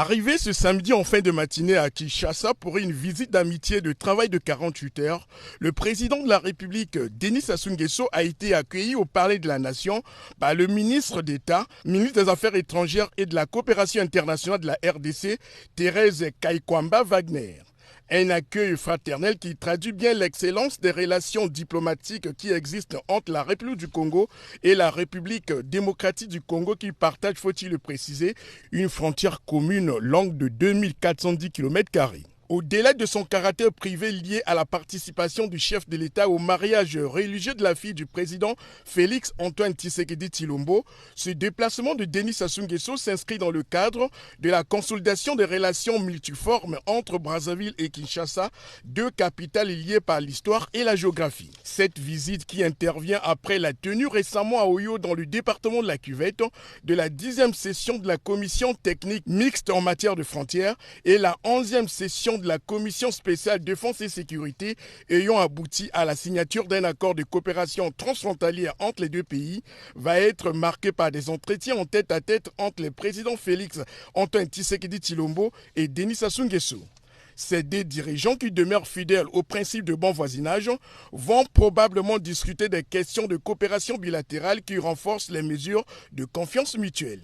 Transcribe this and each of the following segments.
Arrivé ce samedi en fin de matinée à Kinshasa pour une visite d'amitié de travail de 48 heures, le président de la République, Denis Sassou Nguesso, a été accueilli au Palais de la Nation par le ministre d'État, ministre des Affaires étrangères et de la coopération internationale de la RDC, Thérèse Kaikwamba Wagner. Un accueil fraternel qui traduit bien l'excellence des relations diplomatiques qui existent entre la République du Congo et la République démocratique du Congo qui partagent, faut-il le préciser, une frontière commune longue de 2410 km². Au-delà de son caractère privé lié à la participation du chef de l'État au mariage religieux de la fille du président Félix Antoine Tshisekedi Tshilombo, ce déplacement de Denis Sassou Nguesso s'inscrit dans le cadre de la consolidation des relations multiformes entre Brazzaville et Kinshasa, deux capitales liées par l'histoire et la géographie. Cette visite qui intervient après la tenue récemment à Oyo dans le département de la Cuvette de la 10e session de la commission technique mixte en matière de frontières et la 11e session de la commission spéciale défense et sécurité ayant abouti à la signature d'un accord de coopération transfrontalière entre les deux pays va être marqué par des entretiens en tête-à-tête entre les présidents Félix Antoine Tshisekedi Tshilombo et Denis Sassou Nguesso. Ces deux dirigeants qui demeurent fidèles au principe de bon voisinage vont probablement discuter des questions de coopération bilatérale qui renforcent les mesures de confiance mutuelle.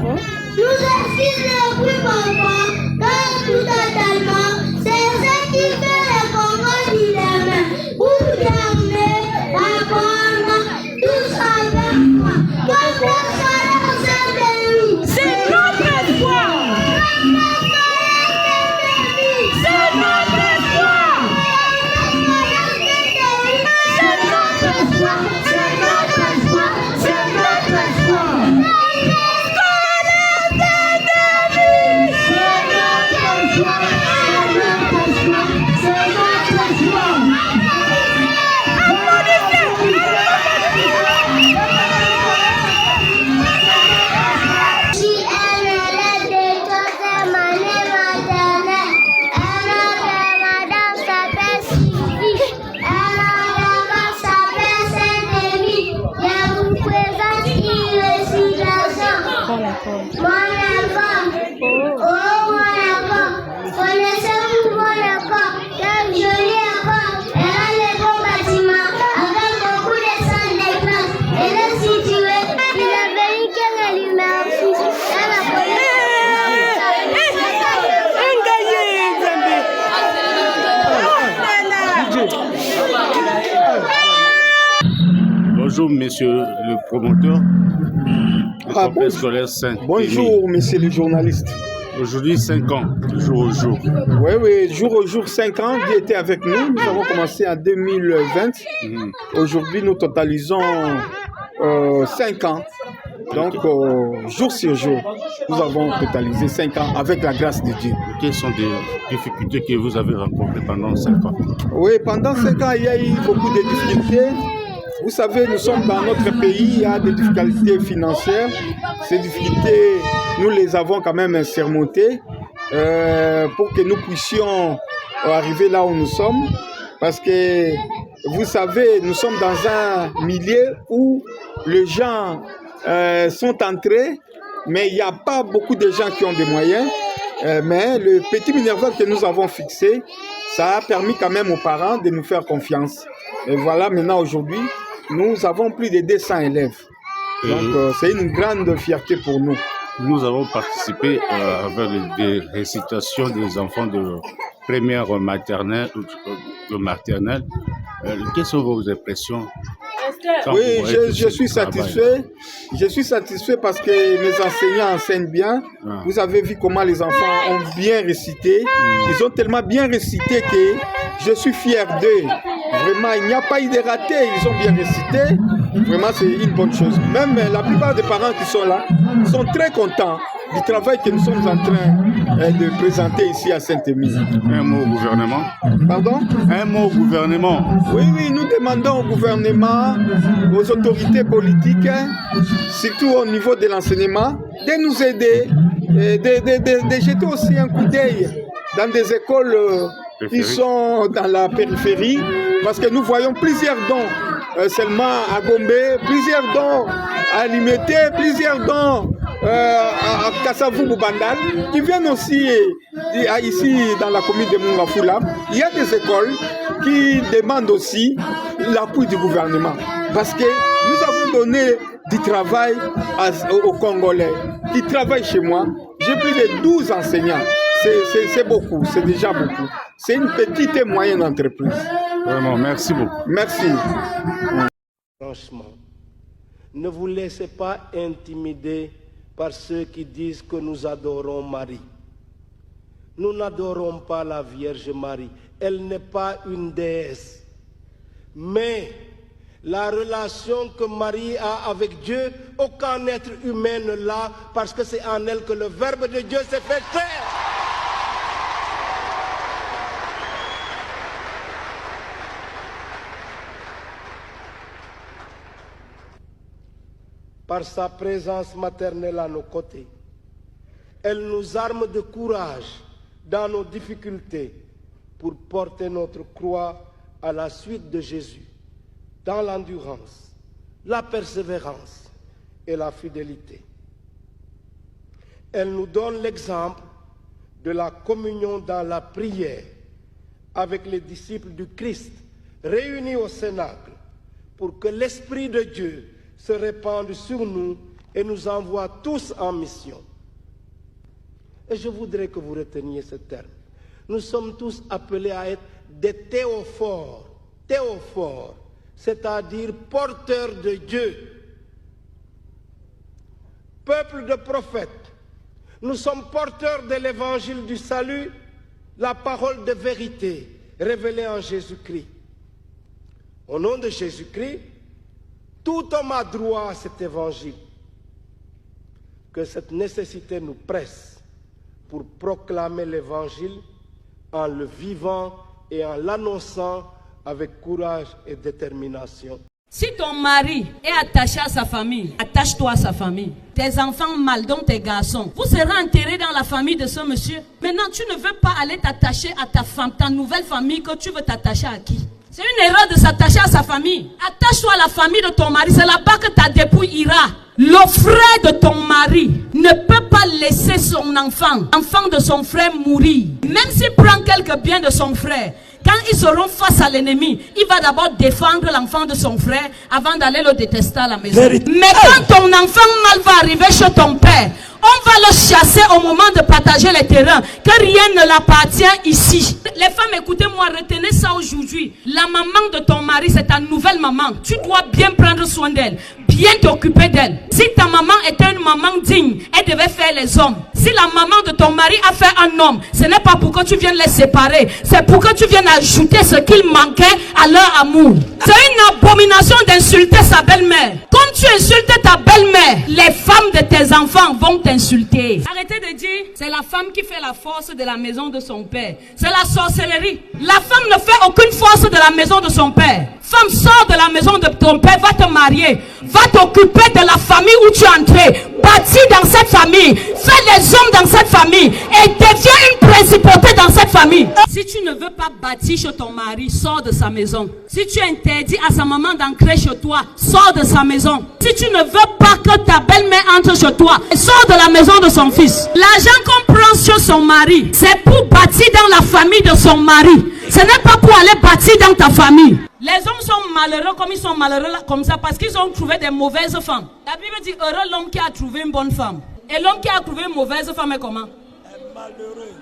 nous excuser le plus profond, car tout totalement, c'est ce qui fait le Congo du demain. Pour terminer, apprendre tous avec moi. Quand personne ne s'est c'est notre espoir. C'est notre espoir. C'est notre espoir. C'est notre espoir. C'est notre espoir. Bonjour, monsieur le promoteur du complexe scolaire Saint-Denis. Bonjour, monsieur le journaliste. Aujourd'hui, 5 ans, jour au jour. Oui, jour au jour, 5 ans qui étaient avec nous. Nous avons commencé en 2020. Aujourd'hui, nous totalisons 5 ans. Donc, jour sur jour, nous avons totalisé 5 ans avec la grâce de Dieu. Quelles sont les difficultés que vous avez rencontrées pendant 5 ans? Oui, pendant 5 ans, il y a eu beaucoup de difficultés. Vous savez, nous sommes dans notre pays, il y a des difficultés financières. Ces difficultés, nous les avons quand même surmontées pour que nous puissions arriver là où nous sommes. Parce que, vous savez, nous sommes dans un milieu où les gens sont entrés, mais il n'y a pas beaucoup de gens qui ont des moyens. Mais le petit minerval que nous avons fixé, ça a permis quand même aux parents de nous faire confiance. Et voilà, maintenant, aujourd'hui, nous avons plus de 200 élèves. Donc, c'est une grande fierté pour nous. Nous avons participé avec les récitations des enfants de première maternelle, de maternelle. Quelles sont vos impressions? Oui, je suis satisfait. Je suis satisfait parce que mes enseignants enseignent bien. Vous avez vu comment les enfants ont bien récité. Ils ont tellement bien récité que je suis fier d'eux. Vraiment, il n'y a pas eu de raté. Ils ont bien récité. Vraiment, c'est une bonne chose. Même la plupart des parents qui sont là sont très contents du travail que nous sommes en train de présenter ici à Saint-Émile. Un mot au gouvernement. Pardon? Un mot au gouvernement. Oui, nous demandons au gouvernement, aux autorités politiques, surtout au niveau de l'enseignement, de nous aider, de jeter aussi un coup d'œil dans des écoles qui sont dans la périphérie, parce que nous voyons plusieurs dons seulement à Gombe, plusieurs dons à Limete, plusieurs dons à Kassavou-Boubandal, qui viennent aussi ici dans la commune de Mungafula. Il y a des écoles qui demandent aussi l'appui du gouvernement, parce que nous avons donné du travail aux Congolais qui travaillent chez moi. J'ai plus de 12 enseignants. C'est beaucoup, c'est déjà beaucoup. C'est une petite et moyenne entreprise. Vraiment, merci beaucoup. Merci. Franchement, ne vous laissez pas intimider par ceux qui disent que nous adorons Marie. Nous n'adorons pas la Vierge Marie. Elle n'est pas une déesse. Mais la relation que Marie a avec Dieu, aucun être humain ne l'a, parce que c'est en elle que le Verbe de Dieu s'est fait chair. Par sa présence maternelle à nos côtés, elle nous arme de courage dans nos difficultés pour porter notre croix à la suite de Jésus, dans l'endurance, la persévérance et la fidélité. Elle nous donne l'exemple de la communion dans la prière avec les disciples du Christ réunis au Cénacle pour que l'Esprit de Dieu se répande sur nous et nous envoie tous en mission. Et je voudrais que vous reteniez ce terme. Nous sommes tous appelés à être des théophores, c'est-à-dire porteurs de Dieu. Peuple de prophètes, nous sommes porteurs de l'évangile du salut, la parole de vérité révélée en Jésus-Christ. Au nom de Jésus-Christ, tout homme a droit à cet évangile. Que cette nécessité nous presse pour proclamer l'évangile en le vivant et en l'annonçant avec courage et détermination. Si ton mari est attaché à sa famille, attache-toi à sa famille. Tes enfants mâles, dont tes garçons, vous serez enterrés dans la famille de ce monsieur. Maintenant, tu ne veux pas aller t'attacher à ta femme, ta nouvelle famille, que tu veux t'attacher à qui? C'est une erreur de s'attacher à sa famille. Attache-toi à la famille de ton mari, c'est là-bas que ta dépouille ira. Le frère de ton mari ne peut pas laisser son enfant de son frère mourir. Même s'il prend quelques biens de son frère, quand ils seront face à l'ennemi, il va d'abord défendre l'enfant de son frère avant d'aller le détester à la maison. Mais quand ton enfant mal va arriver chez ton père, on va le chasser au moment de partager les terrains, que rien ne l'appartient ici. Les femmes, écoutez-moi, retenez ça aujourd'hui. La maman de ton mari, c'est ta nouvelle maman. Tu dois bien prendre soin d'elle, bien t'occuper d'elle. Si ta maman était une maman digne, elle devait faire les hommes. Si la maman de ton mari a fait un homme, ce n'est pas pour que tu viennes les séparer, c'est pour que tu viennes ajouter ce qu'il manquait à leur amour. C'est une abomination d'insulter sa belle-mère. Comme tu insultes ta belle-mère, les femmes de tes enfants vont t'insulter. Arrêtez de dire, c'est la femme qui fait la force de la maison de son père. C'est la sorcellerie. La femme ne fait aucune force de la maison de son père. Femme, sors de la maison de ton père, va te marier, va t'occuper de la famille où tu es entré, bâtis dans cette famille, fais les hommes dans cette famille et deviens une principauté dans cette famille. Si tu ne veux pas bâtir chez ton mari, sors de sa maison. Si tu interdis à sa maman d'entrer chez toi, sors de sa maison. Si tu ne veux pas que ta belle-mère entre chez toi, sors de la maison de son fils. L'argent qu'on prend chez son mari, c'est pour bâtir dans la famille de son mari. Ce n'est pas pour aller bâtir dans ta famille. Les hommes sont malheureux comme ils sont malheureux comme ça parce qu'ils ont trouvé des mauvaises femmes. La Bible dit heureux l'homme qui a trouvé une bonne femme. Et l'homme qui a trouvé une mauvaise femme est comment?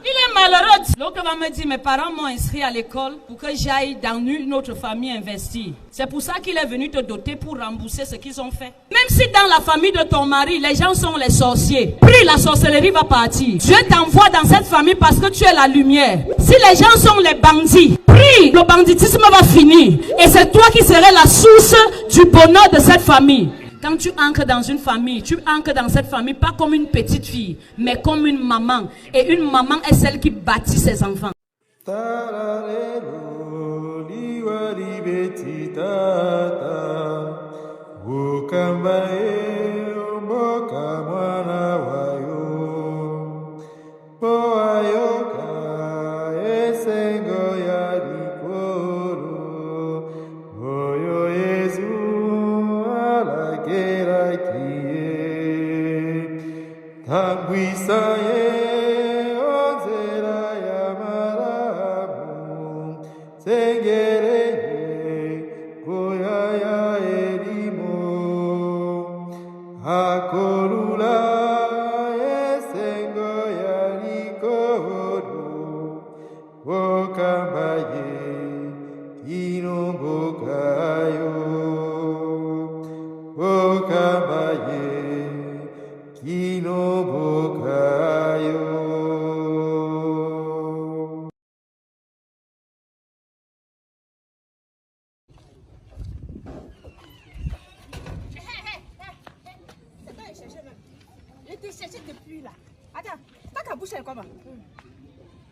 Il est malheureux. L'autre va me dire, mes parents m'ont inscrit à l'école pour que j'aille dans une autre famille investir. C'est pour ça qu'il est venu te doter pour rembourser ce qu'ils ont fait. Même si dans la famille de ton mari, les gens sont les sorciers, prie, la sorcellerie va partir. Dieu t'envoie dans cette famille parce que tu es la lumière. Si les gens sont les bandits, prie, le banditisme va finir. Et c'est toi qui serais la source du bonheur de cette famille. Quand tu ancres dans une famille, tu ancres dans cette famille pas comme une petite fille, mais comme une maman. Et une maman est celle qui bâtit ses enfants.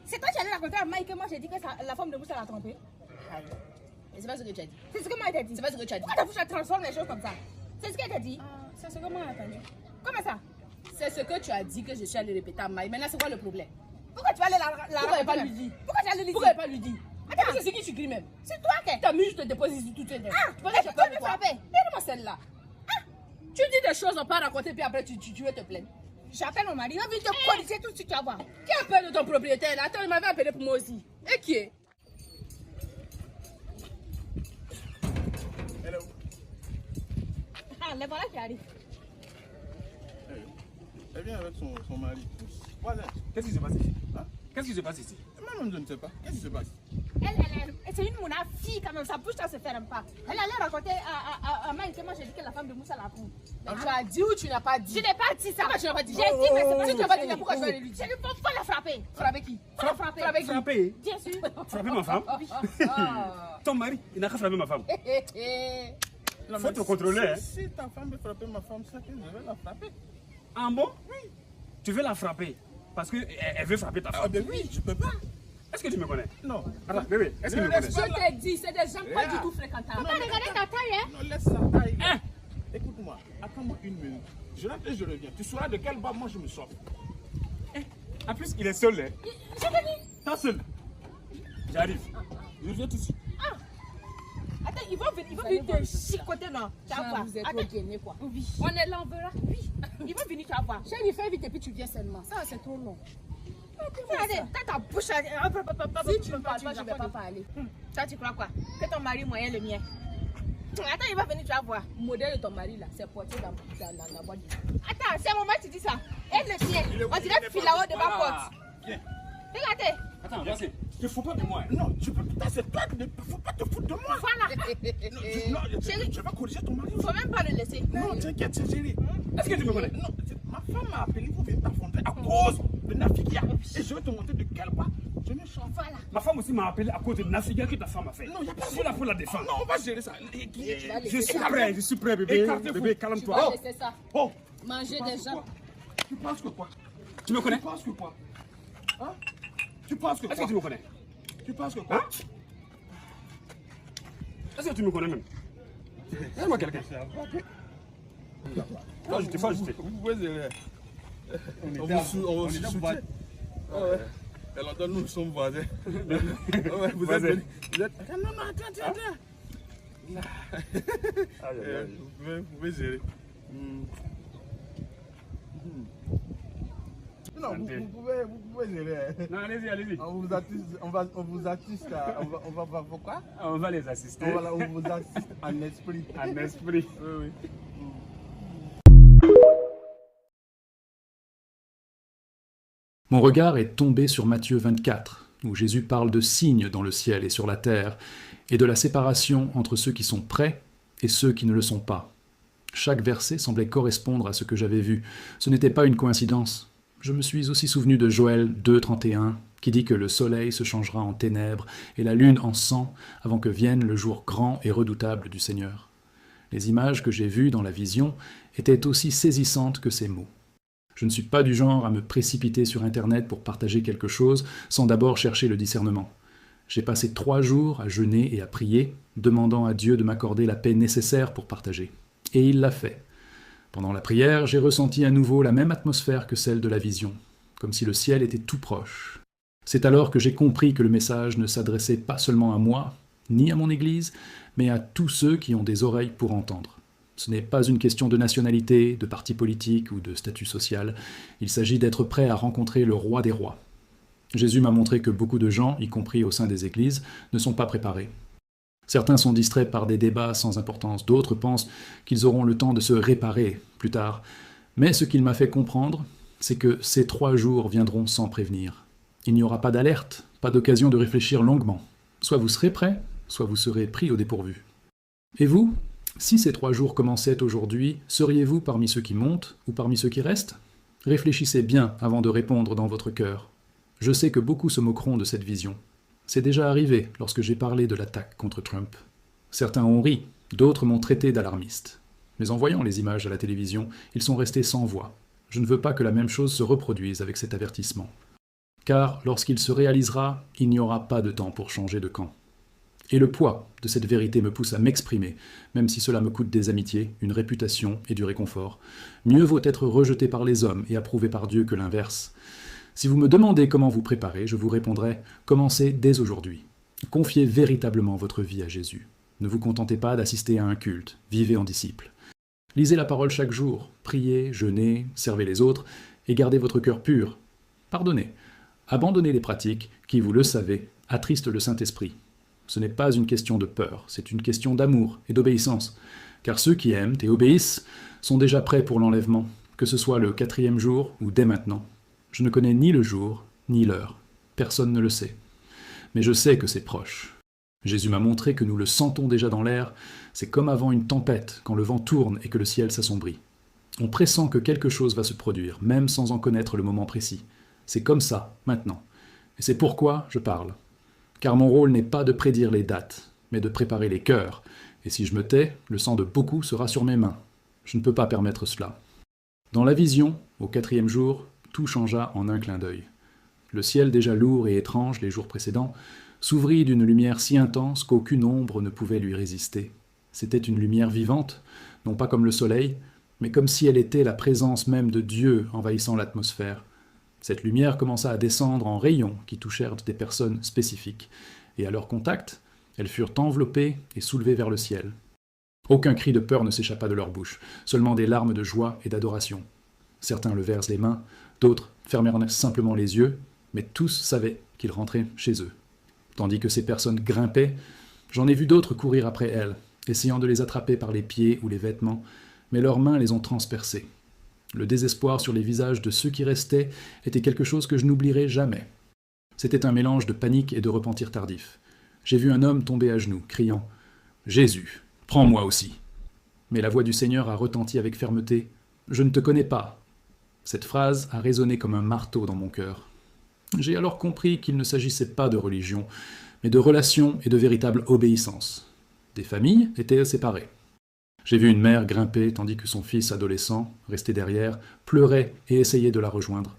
C'est toi qui allais raconter à Mike que moi j'ai dit que la femme de Boussa l'a trompé. Et c'est pas ce que tu as dit. C'est ce que moi elle dit. C'est pas ce que tu as dit. Pourquoi ta bouche transforme les choses comme ça? C'est ce qu'elle t'a dit. C'est ce que moi elle a entendu. Comment ça? C'est ce que tu as dit que je suis allée répéter à Mike. Maintenant c'est quoi le problème? Pourquoi tu vas aller la Pourquoi pas lui dire? Pourquoi tu vas aller lui dire? Pourquoi pas lui dire? Attends, c'est ce qui tu cries même. C'est toi qui t'as mis, je te dépose ici tout de suite. Ah, tu peux me frapper. Donne-moi celle-là. Ah, tu dis des choses, on peut raconter, puis après tu veux te plaindre. J'appelle mon mari, il va venir te corriger tout de suite, tu vas voir. Qui appelle ton propriétaire là? Attends, il m'avait appelé pour moi aussi. Et qui est? Hello. Ah, les voilà qui arrivent. Elle vient avec son mari. Voilà. Qu'est-ce qui se passe ici? Qu'est-ce qui se passe ici? Moi-même, je ne sais pas. Qu'est-ce qui se passe? C'est une mouna fille quand même, sa bouche ça se ferme pas. Elle allait raconter à Mike que moi j'ai dit que la femme de Moussa l'a pris. Tu as dit ou tu n'as pas dit? Je n'ai pas dit ça. Pourquoi tu n'as pas dit? J'ai dit, mais c'est pas Si tu n'as pas dit, pourquoi tu vas aller lui dire? Je ne peux pas la frapper. Frapper qui? Frapper qui? Frapper? Bien sûr. Frapper ma femme? Ton mari, il n'a qu'à frapper ma femme. Faut te contrôler. Hein. Si ta femme veut frapper ma femme, c'est que je vais la frapper. Ah bon? Oui. Tu veux la frapper? Parce qu'elle veut frapper ta femme. Ah ben oui, je peux pas. Est-ce que tu me connais? Non. Attends, bébé, est-ce que tu me connais? Je t'ai dit, c'est des gens pas du tout fréquentables. Regardez ta taille, hein? Non, laisse sa taille. Hein? Écoute-moi, attends-moi une minute. Je rentre et je reviens. Tu sauras de quel bas moi je me sors. En plus, il est seul. Hein? Je te dis. T'es seul. J'arrive. Je viens tout de suite. Attends, ils vont venir te chicoter, non? Tu vas voir. Vous êtes trop gênés, quoi. Oui. On est là, on verra. Oui. Ils vont venir, tu vas voir. Chérie, fais vite et puis tu viens seulement. Ça, c'est trop long. Regardez, t'as ta bouche à... Si tu ne parles pas, je ne vais pas parler. Toi, tu crois quoi? Que ton mari moyen le mien. Attends, il va venir, tu vas voir. Le modèle de ton mari, là, c'est porté dans la boîte. Attends, c'est un moment que tu dis ça. Elle le tient. On dirait Filao de ma porte. Viens. Regardez. Attends, vas-y. Ne fous pas de moi. Hein. Non, tu peux pas, c'est toi, il ne faut pas te foutre de moi. Voilà. Chérie, je vais corriger ton mari. Faut même pas le laisser. Non, t'inquiète, c'est chérie. Est-ce que tu me connais? Non, ma femme m'a appelé pour venir t'affronter à cause de Nafikia. Et je vais te montrer de quel bas je me chante. Voilà. Ma femme aussi m'a appelé à cause de Nafiga que ta femme a fait. Non, il n'y a pas Je suis là pour la défendre. Non, on va gérer ça. Je suis prêt, bébé. Bébé, calme-toi. C'est ça. Oh, Manger des gens. tu penses que quoi? Tu me connais? Tu penses que quoi? Hein? Tu penses que Est-ce quoi? que tu me connais? Tu penses que quoi? Hein? Est-ce que tu me connais même? Donne-moi quelqu'un. Faut ajouter. Vous pouvez gérer. On vous soutient. Elle entend, nous sommes voisins. Vous êtes... Non, attends. Vous pouvez gérer. Non, vous pouvez gérer. Non, allez-y. On vous assiste on va voir pourquoi? On va les assister. Voilà, on vous assiste en esprit. En esprit. Oui. Mon regard est tombé sur Matthieu 24, où Jésus parle de signes dans le ciel et sur la terre, et de la séparation entre ceux qui sont prêts et ceux qui ne le sont pas. Chaque verset semblait correspondre à ce que j'avais vu. Ce n'était pas une coïncidence. Je me suis aussi souvenu de Joël 2,31, qui dit que le soleil se changera en ténèbres et la lune en sang avant que vienne le jour grand et redoutable du Seigneur. Les images que j'ai vues dans la vision étaient aussi saisissantes que ces mots. Je ne suis pas du genre à me précipiter sur Internet pour partager quelque chose sans d'abord chercher le discernement. J'ai passé 3 jours à jeûner et à prier, demandant à Dieu de m'accorder la paix nécessaire pour partager. Et il l'a fait. Pendant la prière, j'ai ressenti à nouveau la même atmosphère que celle de la vision, comme si le ciel était tout proche. C'est alors que j'ai compris que le message ne s'adressait pas seulement à moi, ni à mon Église, mais à tous ceux qui ont des oreilles pour entendre. Ce n'est pas une question de nationalité, de parti politique ou de statut social. Il s'agit d'être prêt à rencontrer le roi des rois. Jésus m'a montré que beaucoup de gens, y compris au sein des églises, ne sont pas préparés. Certains sont distraits par des débats sans importance, d'autres pensent qu'ils auront le temps de se réparer plus tard. Mais ce qu'il m'a fait comprendre, c'est que ces 3 jours viendront sans prévenir. Il n'y aura pas d'alerte, pas d'occasion de réfléchir longuement. Soit vous serez prêts, soit vous serez pris au dépourvu. Et vous ? Si ces 3 jours commençaient aujourd'hui, seriez-vous parmi ceux qui montent ou parmi ceux qui restent? Réfléchissez bien avant de répondre dans votre cœur. Je sais que beaucoup se moqueront de cette vision. C'est déjà arrivé lorsque j'ai parlé de l'attaque contre Trump. Certains ont ri, d'autres m'ont traité d'alarmiste. Mais en voyant les images à la télévision, ils sont restés sans voix. Je ne veux pas que la même chose se reproduise avec cet avertissement. Car lorsqu'il se réalisera, il n'y aura pas de temps pour changer de camp. Et le poids de cette vérité me pousse à m'exprimer, même si cela me coûte des amitiés, une réputation et du réconfort. Mieux vaut être rejeté par les hommes et approuvé par Dieu que l'inverse. Si vous me demandez comment vous préparer, je vous répondrai « Commencez dès aujourd'hui. Confiez véritablement votre vie à Jésus. Ne vous contentez pas d'assister à un culte, vivez en disciple. Lisez la parole chaque jour, priez, jeûnez, servez les autres et gardez votre cœur pur. Pardonnez. Abandonnez les pratiques qui, vous le savez, attristent le Saint-Esprit. Ce n'est pas une question de peur, c'est une question d'amour et d'obéissance. Car ceux qui aiment et obéissent sont déjà prêts pour l'enlèvement, que ce soit le 4e jour ou dès maintenant. Je ne connais ni le jour, ni l'heure. Personne ne le sait. Mais je sais que c'est proche. Jésus m'a montré que nous le sentons déjà dans l'air. C'est comme avant une tempête, quand le vent tourne et que le ciel s'assombrit. On pressent que quelque chose va se produire, même sans en connaître le moment précis. C'est comme ça, maintenant. Et c'est pourquoi je parle. Car mon rôle n'est pas de prédire les dates, mais de préparer les cœurs. Et si je me tais, le sang de beaucoup sera sur mes mains. Je ne peux pas permettre cela. Dans la vision, au 4e jour, tout changea en un clin d'œil. Le ciel, déjà lourd et étrange les jours précédents, s'ouvrit d'une lumière si intense qu'aucune ombre ne pouvait lui résister. C'était une lumière vivante, non pas comme le soleil, mais comme si elle était la présence même de Dieu envahissant l'atmosphère. Cette lumière commença à descendre en rayons qui touchèrent des personnes spécifiques, et à leur contact, elles furent enveloppées et soulevées vers le ciel. Aucun cri de peur ne s'échappa de leur bouche, seulement des larmes de joie et d'adoration. Certains levèrent les mains, d'autres fermèrent simplement les yeux, mais tous savaient qu'ils rentraient chez eux. Tandis que ces personnes grimpaient, j'en ai vu d'autres courir après elles, essayant de les attraper par les pieds ou les vêtements, mais leurs mains les ont transpercées. Le désespoir sur les visages de ceux qui restaient était quelque chose que je n'oublierai jamais. C'était un mélange de panique et de repentir tardif. J'ai vu un homme tomber à genoux, criant « Jésus, prends-moi aussi !» Mais la voix du Seigneur a retenti avec fermeté « Je ne te connais pas !» Cette phrase a résonné comme un marteau dans mon cœur. J'ai alors compris qu'il ne s'agissait pas de religion, mais de relation et de véritable obéissance. Des familles étaient séparées. J'ai vu une mère grimper tandis que son fils adolescent, resté derrière, pleurait et essayait de la rejoindre.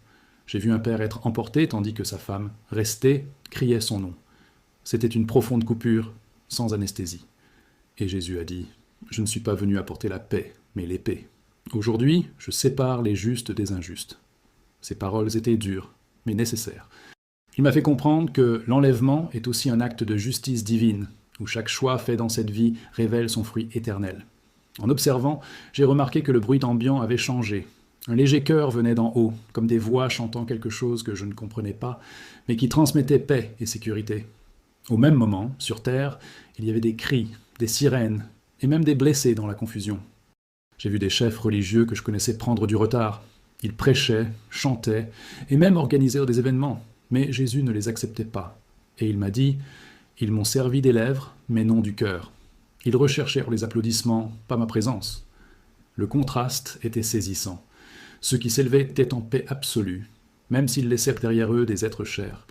J'ai vu un père être emporté tandis que sa femme, restée, criait son nom. C'était une profonde coupure, sans anesthésie. Et Jésus a dit « Je ne suis pas venu apporter la paix, mais l'épée. Aujourd'hui, je sépare les justes des injustes. » Ces paroles étaient dures, mais nécessaires. Il m'a fait comprendre que l'enlèvement est aussi un acte de justice divine, où chaque choix fait dans cette vie révèle son fruit éternel. En observant, j'ai remarqué que le bruit ambiant avait changé. Un léger chœur venait d'en haut, comme des voix chantant quelque chose que je ne comprenais pas, mais qui transmettait paix et sécurité. Au même moment, sur terre, il y avait des cris, des sirènes, et même des blessés dans la confusion. J'ai vu des chefs religieux que je connaissais prendre du retard. Ils prêchaient, chantaient, et même organisèrent des événements, mais Jésus ne les acceptait pas. Et il m'a dit « Ils m'ont servi des lèvres, mais non du cœur. » Ils recherchèrent les applaudissements, pas ma présence. Le contraste était saisissant. Ceux qui s'élevaient étaient en paix absolue, même s'ils laissèrent derrière eux des êtres chers.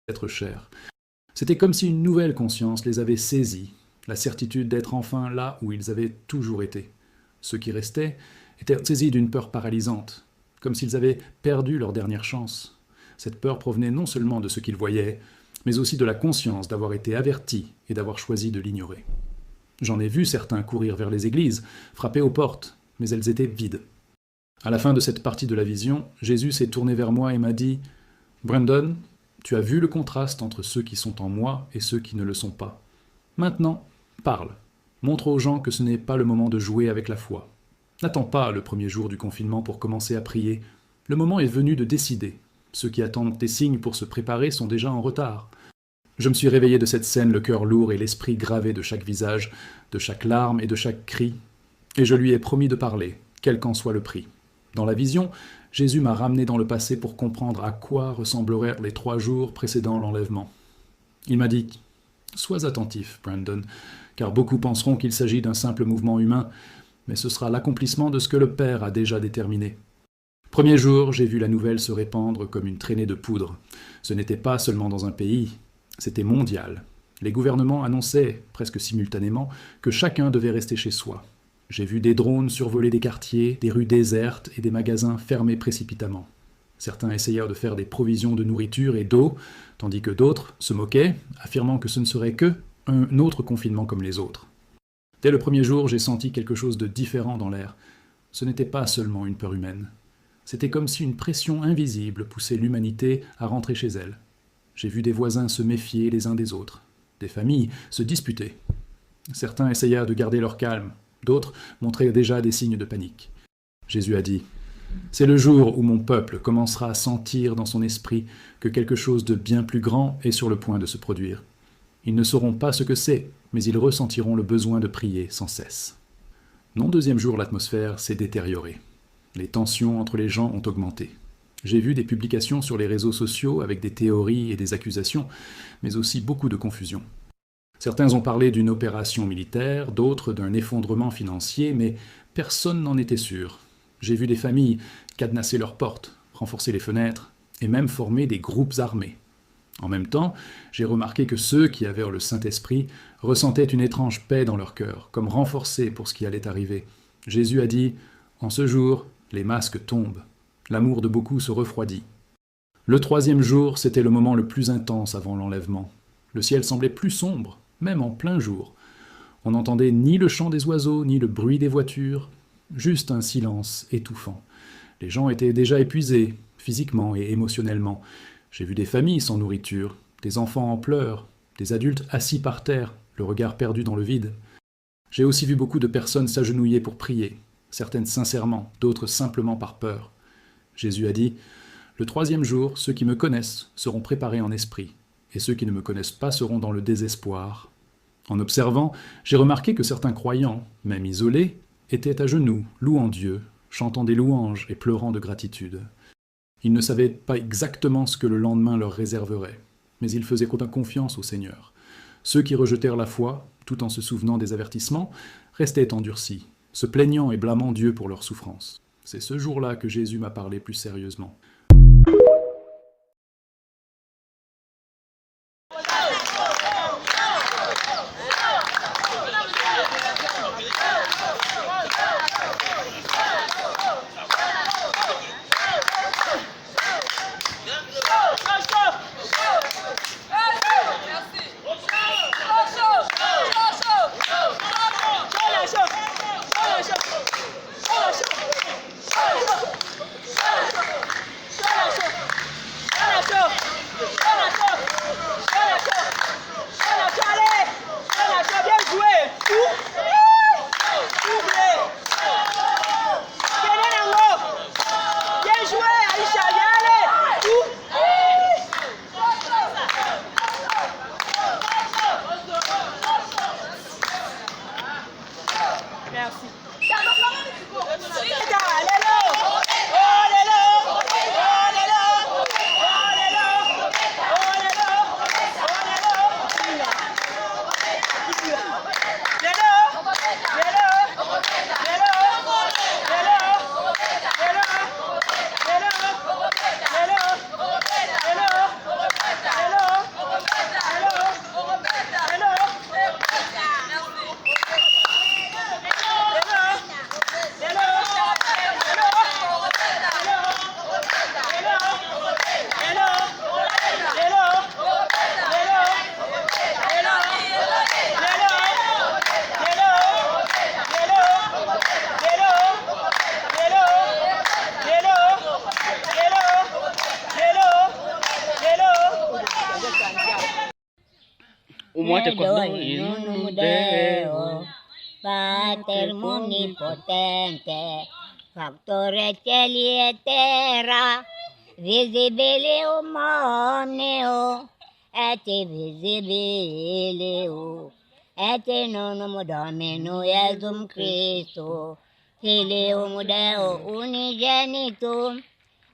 Êtres chers. C'était comme si une nouvelle conscience les avait saisis, la certitude d'être enfin là où ils avaient toujours été. Ceux qui restaient étaient saisis d'une peur paralysante, comme s'ils avaient perdu leur dernière chance. Cette peur provenait non seulement de ce qu'ils voyaient, mais aussi de la conscience d'avoir été avertis et d'avoir choisi de l'ignorer. J'en ai vu certains courir vers les églises, frapper aux portes, mais elles étaient vides. À la fin de cette partie de la vision, Jésus s'est tourné vers moi et m'a dit « Brandon, tu as vu le contraste entre ceux qui sont en moi et ceux qui ne le sont pas. Maintenant, parle. Montre aux gens que ce n'est pas le moment de jouer avec la foi. N'attends pas le premier jour du confinement pour commencer à prier. Le moment est venu de décider. Ceux qui attendent des signes pour se préparer sont déjà en retard. » Je me suis réveillé de cette scène, le cœur lourd et l'esprit gravé de chaque visage, de chaque larme et de chaque cri, et je lui ai promis de parler, quel qu'en soit le prix. Dans la vision, Jésus m'a ramené dans le passé pour comprendre à quoi ressembleraient les 3 jours précédant l'enlèvement. Il m'a dit « Sois attentif, Brandon, car beaucoup penseront qu'il s'agit d'un simple mouvement humain, mais ce sera l'accomplissement de ce que le Père a déjà déterminé. » Premier jour, j'ai vu la nouvelle se répandre comme une traînée de poudre. Ce n'était pas seulement dans un pays, c'était mondial. Les gouvernements annonçaient, presque simultanément, que chacun devait rester chez soi. J'ai vu des drones survoler des quartiers, des rues désertes et des magasins fermés précipitamment. Certains essayèrent de faire des provisions de nourriture et d'eau, tandis que d'autres se moquaient, affirmant que ce ne serait que un autre confinement comme les autres. Dès le premier jour, j'ai senti quelque chose de différent dans l'air. Ce n'était pas seulement une peur humaine. C'était comme si une pression invisible poussait l'humanité à rentrer chez elle. J'ai vu des voisins se méfier les uns des autres, des familles se disputer. Certains essayèrent de garder leur calme, d'autres montraient déjà des signes de panique. Jésus a dit C'est le jour où mon peuple commencera à sentir dans son esprit que quelque chose de bien plus grand est sur le point de se produire. Ils ne sauront pas ce que c'est, mais ils ressentiront le besoin de prier sans cesse. Non, deuxième jour, l'atmosphère s'est détériorée. Les tensions entre les gens ont augmenté. J'ai vu des publications sur les réseaux sociaux avec des théories et des accusations, mais aussi beaucoup de confusion. Certains ont parlé d'une opération militaire, d'autres d'un effondrement financier, mais personne n'en était sûr. J'ai vu des familles cadenasser leurs portes, renforcer les fenêtres, et même former des groupes armés. En même temps, j'ai remarqué que ceux qui avaient le Saint-Esprit ressentaient une étrange paix dans leur cœur, comme renforcés pour ce qui allait arriver. Jésus a dit « En ce jour, les masques tombent. L'amour de beaucoup se refroidit. » Le troisième jour, c'était le moment le plus intense avant l'enlèvement. Le ciel semblait plus sombre, même en plein jour. On n'entendait ni le chant des oiseaux, ni le bruit des voitures, juste un silence étouffant. Les gens étaient déjà épuisés, physiquement et émotionnellement. J'ai vu des familles sans nourriture, des enfants en pleurs, des adultes assis par terre, le regard perdu dans le vide. J'ai aussi vu beaucoup de personnes s'agenouiller pour prier, certaines sincèrement, d'autres simplement par peur. Jésus a dit « Le troisième jour, ceux qui me connaissent seront préparés en esprit, et ceux qui ne me connaissent pas seront dans le désespoir. » En observant, j'ai remarqué que certains croyants, même isolés, étaient à genoux, louant Dieu, chantant des louanges et pleurant de gratitude. Ils ne savaient pas exactement ce que le lendemain leur réserverait, mais ils faisaient confiance au Seigneur. Ceux qui rejetèrent la foi, tout en se souvenant des avertissements, restaient endurcis, se plaignant et blâmant Dieu pour leur souffrance. C'est ce jour-là que Jésus m'a parlé plus sérieusement. Deo, Pater omnipotente, factore celi et terra, visibilium omnio, et invisibilio, et in unum Domino Iesum Christo, Filium Deo unigenitum,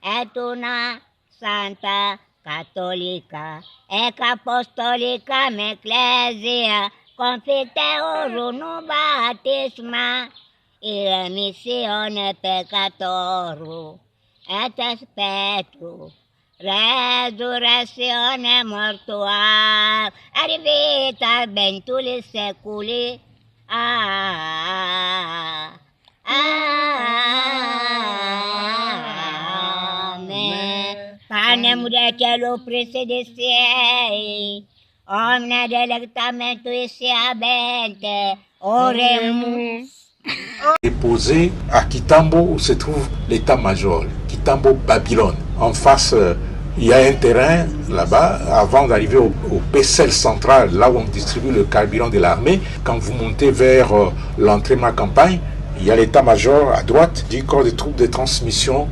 et una Santa Cattolica, ec apostolica ecclesia, confiteorum baptisma, irremissione peccatorum, et spectrum resurrectione mortuarum, et vita ventuli seculi. Amen. Panem de cielo presidestiei, omne delectamentu siabente, oremus. Déposé à Kitambo où se trouve l'état-major, Kitambo Babylone. En face, il y a un terrain là-bas, avant d'arriver au PCL central, là où on distribue le carburant de l'armée. Quand vous montez vers l'entrée de ma campagne, Il y a l'état-major à droite du corps des troupes de transmission.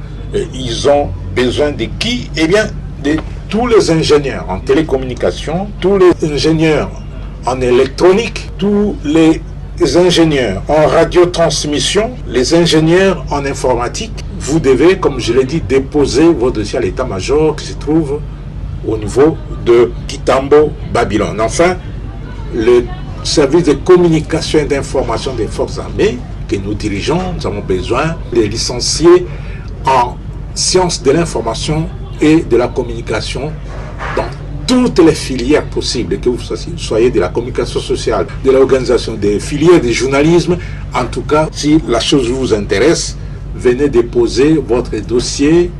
Ils ont besoin de qui? Eh bien, de tous les ingénieurs en télécommunication, tous les ingénieurs en électronique, tous les ingénieurs en radiotransmission, les ingénieurs en informatique. Vous devez, comme je l'ai dit, déposer vos dossiers à l'état-major qui se trouve au niveau de Kitambo, Babylone. Enfin, le service de communication et d'information des forces armées que nous dirigeons, nous avons besoin de licenciés en sciences de l'information et de la communication dans toutes les filières possibles, que vous soyez de la communication sociale, de l'organisation, des filières de journalisme. En tout cas, si la chose vous intéresse, venez déposer votre dossier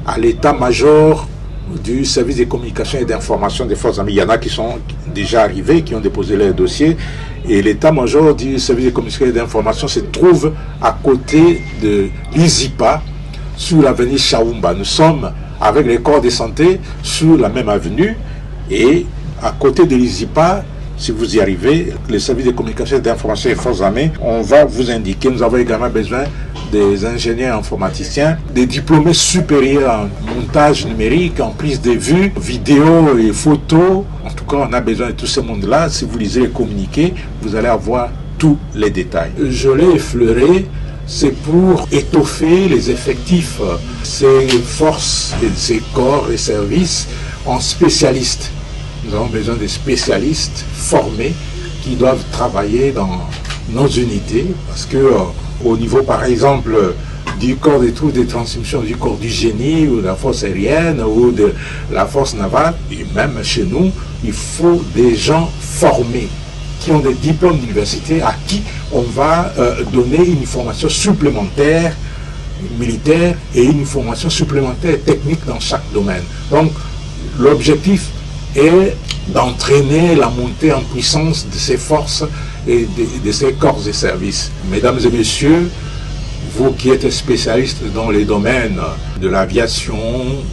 à l'état-major du service de communication et d'information des forces armées. Il y en a qui sont déjà arrivés, qui ont déposé leur dossier. Et l'état-major du service de communication et d'information se trouve à côté de l'ISIPA, sur l'avenue Chaoumba. Nous sommes avec les corps de santé sur la même avenue. Et à côté de l'ISIPA, si vous y arrivez, le service de communication et d'information des forces armées, on va vous indiquer. Nous avons également besoin des ingénieurs informaticiens, des diplômés supérieurs en montage numérique, en prise de vue, vidéo et photos. En tout cas, on a besoin de tout ce monde-là. Si vous lisez les communiqués, vous allez avoir tous les détails. Je l'ai effleuré. C'est pour étoffer les effectifs, ces forces et ces corps et services en spécialistes. Nous avons besoin de spécialistes formés qui doivent travailler dans nos unités parce que au niveau par exemple du corps des troupes de transmission, du corps du génie ou de la force aérienne ou de la force navale, et même chez nous, il faut des gens formés qui ont des diplômes d'université à qui on va donner une formation supplémentaire militaire et une formation supplémentaire technique dans chaque domaine. Donc l'objectif est d'entraîner la montée en puissance de ces forces et de ces corps et services. Mesdames et messieurs, vous qui êtes spécialistes dans les domaines de l'aviation,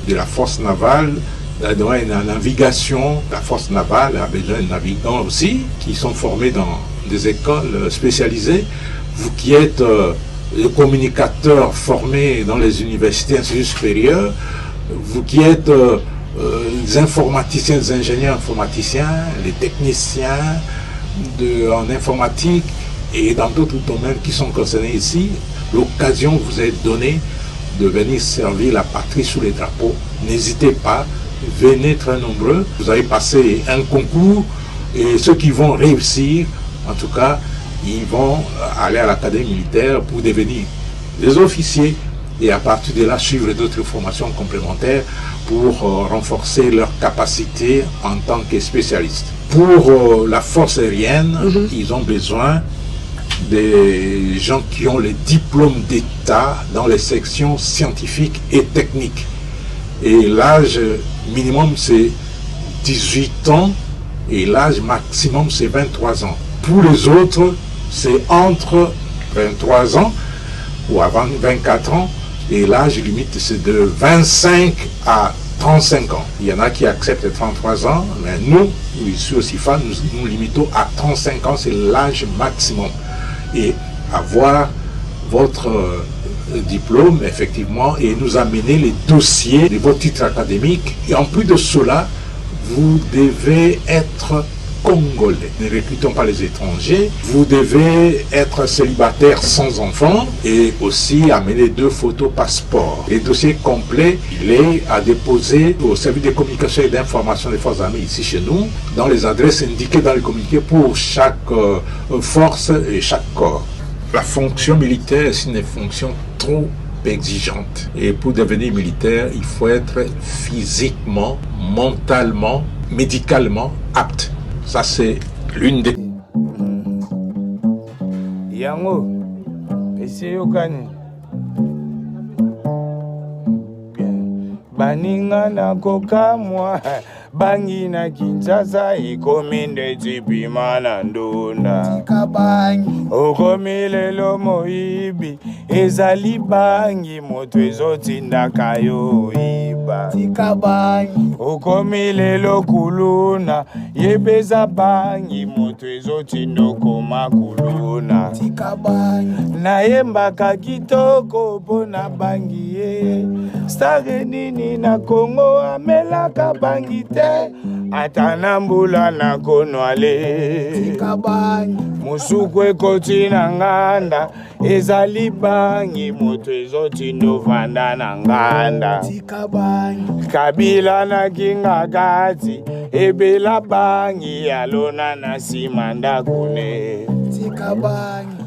de la force navale, de la navigation, la force navale a besoin de navigants aussi, qui sont formés dans des écoles spécialisées. Vous qui êtes les communicateurs formés dans les universités instituts supérieurs, vous qui êtes les informaticiens, les ingénieurs informaticiens, les techniciens en informatique et dans d'autres domaines qui sont concernés ici, l'occasion vous est donnée de venir servir la patrie sous les drapeaux. N'hésitez pas, venez très nombreux. Vous allez passer un concours et ceux qui vont réussir, en tout cas, ils vont aller à l'académie militaire pour devenir des officiers et à partir de là suivre d'autres formations complémentaires pour renforcer leurs capacités en tant que spécialistes. Pour la force aérienne, ils ont besoin des gens qui ont les diplômes d'État dans les sections scientifiques et techniques. Et l'âge minimum c'est 18 ans et l'âge maximum c'est 23 ans. Pour les autres, c'est entre 23 ans ou avant 24 ans et l'âge limite c'est de 25 à 35 ans. Il y en a qui acceptent 33 ans, mais nous, ici au CIFA, nous limitons à 35 ans, c'est l'âge maximum. Et avoir votre diplôme, effectivement, et nous amener les dossiers de vos titres académiques. Et en plus de cela, vous devez être congolais. Ne recrutons pas les étrangers. Vous devez être célibataire sans enfant et aussi amener 2 photos passeport. Les dossiers complets, il est à déposer au service de communication et d'information des forces armées ici chez nous, dans les adresses indiquées dans le communiqué pour chaque force et chaque corps. La fonction militaire, c'est une fonction trop exigeante. Et pour devenir militaire, il faut être physiquement, mentalement, médicalement apte. Ça, c'est l'une des... Yango, essayez Kani. Baninga na koka moi, bangi na Kinshasa, ikominde tipima na ndona. Okomile lo moibi, ezali bangi moto ezotinda kayo ibi. maloba tika bangi okomi lelo kuluna yebeza bangi moto ezotindokoma kuluna tika bangi nayembaka kitoko mpona bangi ye stare nini na Kongo amelaka bangi te ata na mbula na konwale tika bangi musuku ekoti na nganda ezali bangi moto ezotindo vanda na nganda tika bangi Kabila na kinga kati ebela bangi alona na simanda kune tika bangi